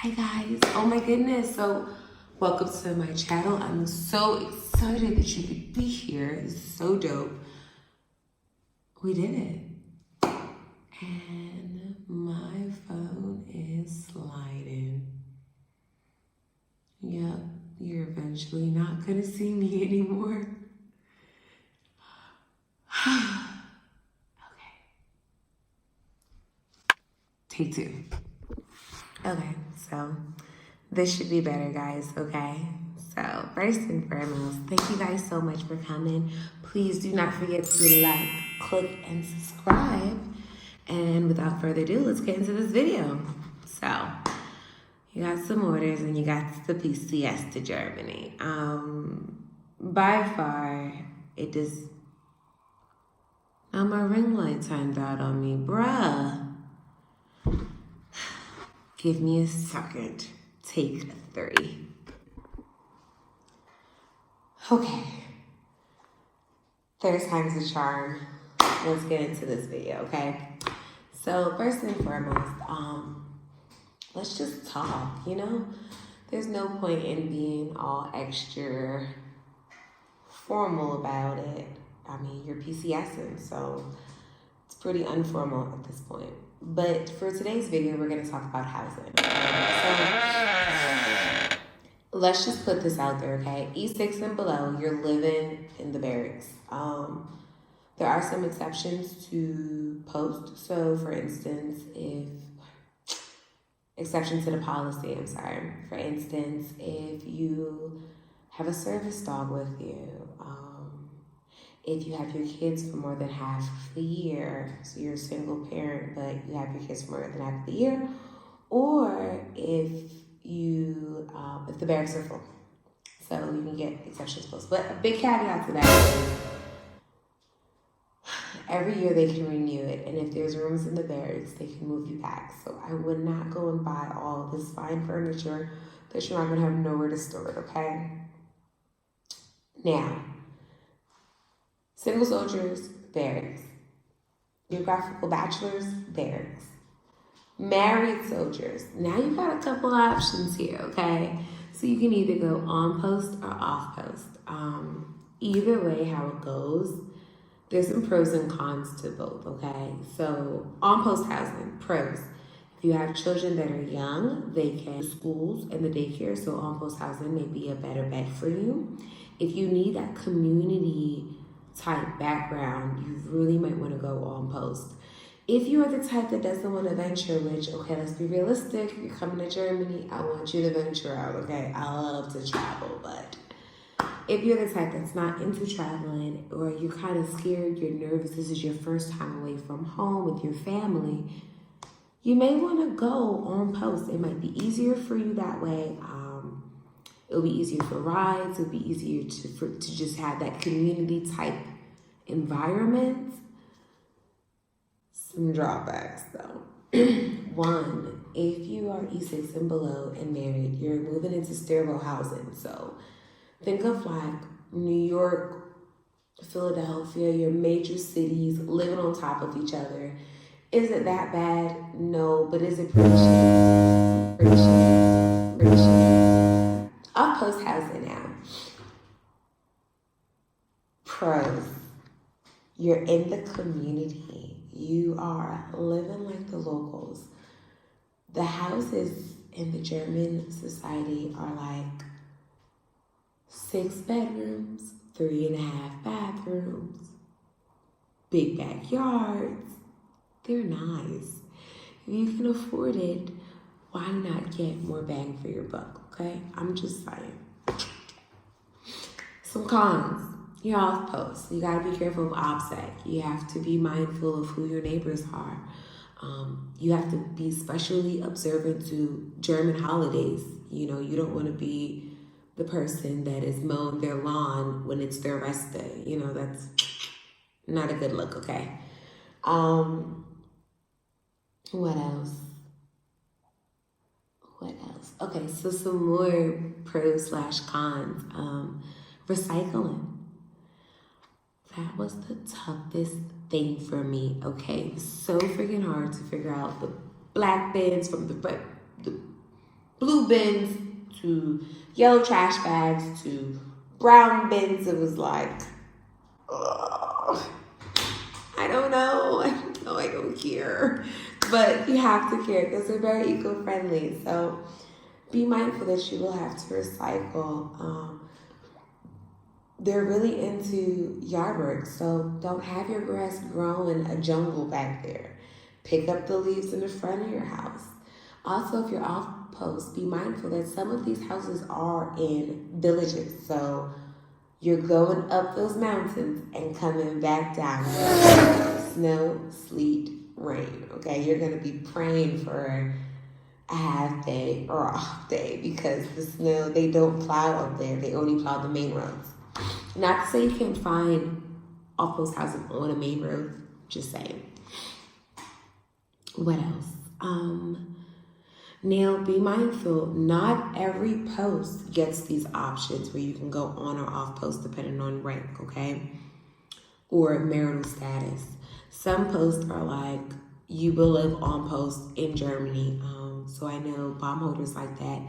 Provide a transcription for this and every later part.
Hi guys, oh my goodness, so welcome to my channel. I'm so excited that you could be here. It's so dope. We did it. And my phone is sliding. Yep, you're eventually not gonna see me anymore. Okay. Take two. Okay, so this should be better, guys, okay? So first and foremost, thank you guys so much for coming. Please do not forget to like, click, and subscribe. And without further ado, let's get into this video. So you got some orders and you got the PCS to Germany. By far, it just, now my ring light timed out on me, bruh. Give me a second. Take 3. Okay. Third time's a charm. Let's get into this video, okay? So first and foremost, let's just talk, you know? There's no point in being all extra formal about it. I mean, you're PCSing, so it's pretty informal at this point. But for today's video, we're going to talk about housing. So let's just put this out there, okay? E6 and below, you're living in the barracks. There are some exceptions to post. So for instance, exception to the policy, I'm sorry. For instance, if you have a service dog with you, if you have your kids for more than half of the year, so you're a single parent, but you have your kids for more than half of the year, or if the barracks are full. So you can get exceptions post. But a big caveat to that is every year they can renew it, and if there's rooms in the barracks, they can move you back. So I would not go and buy all this fine furniture that you're not going to have nowhere to store it, okay? Now, single soldiers, barracks. Geographical bachelors, barracks. Married soldiers. Now you got a couple options here, okay? So you can either go on post or off post. Either way, how it goes, there's some pros and cons to both, okay? So on post housing, pros. If you have children that are young, they can schools and the daycare, so on post housing may be a better bet for you. If you need that community type background, you really might want to go on post. If you are the type that doesn't want to venture, which, okay, let's be realistic, you're coming to Germany, I want you to venture out, okay? I love to travel, but if you're the type that's not into traveling, or you're kind of scared, you're nervous, this is your first time away from home with your family, you may want to go on post. It might be easier for you that way. It'll be easier for rides. It'll be easier to just have that community type environment. Some drawbacks though. One, if you are E6 and below and married, you're moving into sterile housing. So think of like New York, Philadelphia, your major cities living on top of each other. Is it that bad? No, but is it pretty cheap? Pretty cheap. Pretty cheap. Off post housing now. Pros. You're in the community. You are living like the locals. The houses in the German society are like 6 bedrooms, 3.5 bathrooms, big backyards. They're nice. If you can afford it, why not get more bang for your buck, okay? I'm just saying. Some cons. You're off post. You gotta be careful of OPSEC. You have to be mindful of who your neighbors are. You have to be especially observant to German holidays. You know, you don't want to be the person that is mowing their lawn when it's their rest day. You know, that's not a good look, okay? What else? What else? Okay, so some more pros/cons. Recycling. That was the toughest thing for me, okay? It was so freaking hard to figure out the black bins from the blue bins to yellow trash bags to brown bins. It was like, ugh, I don't know. I don't care. But you have to care because they're very eco-friendly. So be mindful that you will have to recycle. They're really into yard work, so don't have your grass grow in a jungle back there. Pick up the leaves in the front of your house. Also, if you're off post, be mindful that some of these houses are in villages, so you're going up those mountains and coming back down. Snow, sleet, rain, okay? You're going to be praying for a half day or off day because the snow, they don't plow up there. They only plow the main roads. Not to say you can't find off-post housing on a main road, just saying. What else? Now, be mindful, not every post gets these options where you can go on or off post depending on rank, okay? Or marital status. Some posts are like, you will live on post in Germany. So I know bomb holders like that.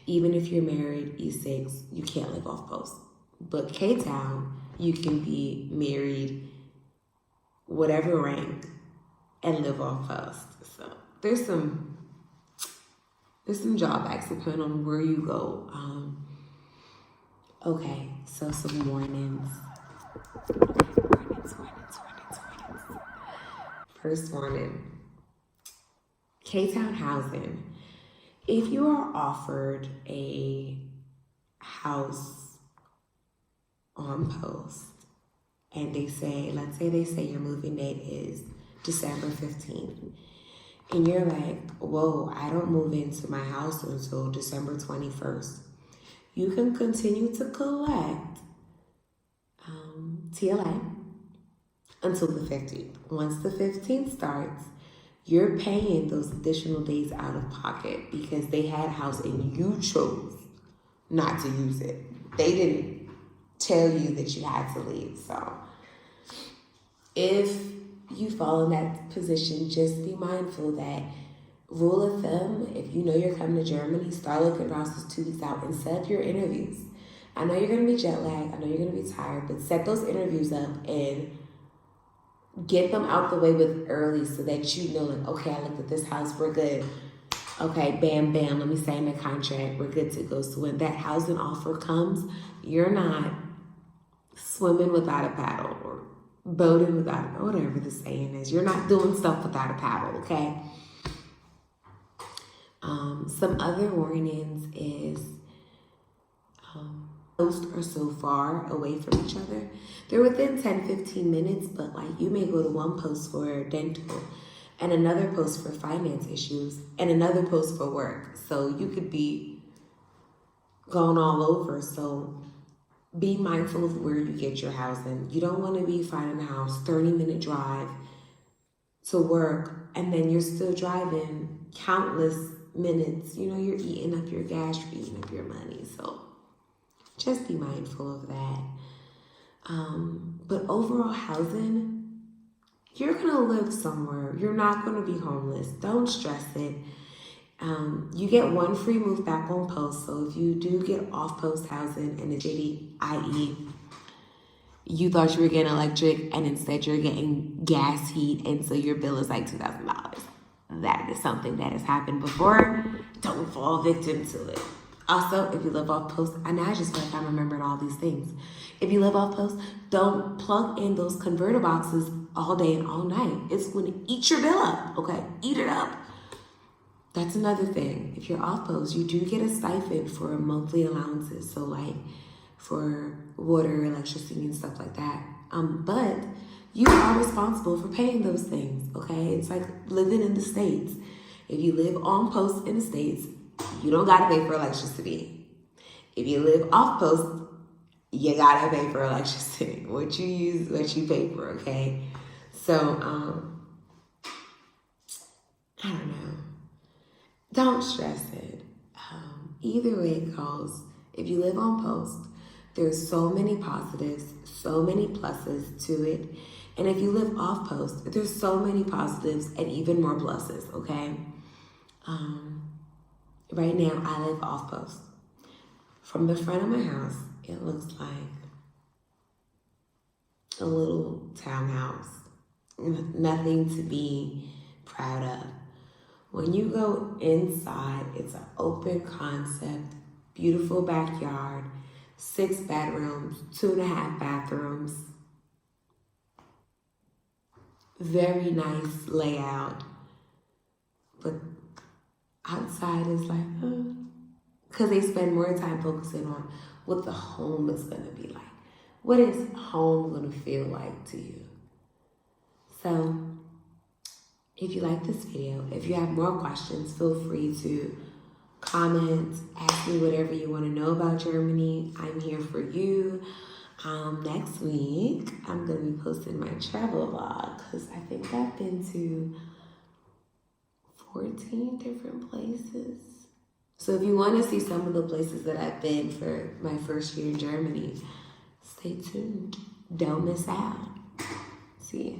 Even if you're married, E6, you can't live off post. But K-Town, you can be married, whatever rank, and live off post. So there's some drawbacks depending on where you go. Okay, so some warnings. First warning. K-Town housing. If you are offered a house on post and they say, let's say they say your moving date is December 15th, and you're like, whoa, I don't move into my house until December 21st. You can continue to collect TLA until the 15th. Once the 15th starts, you're paying those additional days out of pocket because they had a house and you chose not to use it. They didn't tell you that you had to leave. So if you fall in that position, just be mindful that rule of thumb, if you know you're coming to Germany, start looking at houses 2 weeks out and set up your interviews. I know you're going to be jet lagged. I know you're going to be tired, but set those interviews up and get them out the way with early so that you know, like, okay, I looked at this house, we're good. Okay, bam, bam, let me sign the contract, we're good to go. So when that housing offer comes, you're not swimming without a paddle or boating without a, whatever the saying is. You're not doing stuff without a paddle, okay? Some other warnings is posts are so far away from each other. They're within 10-15 minutes, but like you may go to one post for dental and another post for finance issues and another post for work. So you could be going all over. So be mindful of where you get your housing. You don't want to be finding a house 30-minute drive to work and then you're still driving countless minutes. You know, you're eating up your gas, you're eating up your money. So just be mindful of that. But overall housing, you're going to live somewhere. You're not going to be homeless. Don't stress it. You get one free move back on post. So if you do get off post housing in the city, i.e. you thought you were getting electric and instead you're getting gas heat and so your bill is like $2,000. That is something that has happened before. Don't fall victim to it. Also, if you live off post, and I just feel like I'm remembering all these things. If you live off post, don't plug in those converter boxes all day and all night. It's going to eat your bill up, okay? Eat it up. That's another thing. If you're off post, you do get a stipend for monthly allowances. So like for water, electricity, and stuff like that. But you are responsible for paying those things, okay? It's like living in the States. If you live on post in the States, you don't gotta pay for electricity. If you live off post, you gotta pay for electricity. What you use, what you pay for, okay? So, I don't know. Don't stress it. Either way it goes, if you live on post, there's so many positives, so many pluses to it. And if you live off post, there's so many positives and even more pluses, okay? Right now, I live off post. From the front of my house, it looks like a little townhouse. Nothing to be proud of. When you go inside, it's an open concept, beautiful backyard, 6 bedrooms, 2.5 bathrooms. Very nice layout. But outside is like, because they spend more time focusing on what the home is going to be like. What is home going to feel like to you? So, if you like this video, if you have more questions, feel free to comment, ask me whatever you want to know about Germany. I'm here for you. Next week, I'm going to be posting my travel vlog because I think I've been to 14 different places. So if you want to see some of the places that I've been for my first year in Germany, stay tuned. Don't miss out. See ya.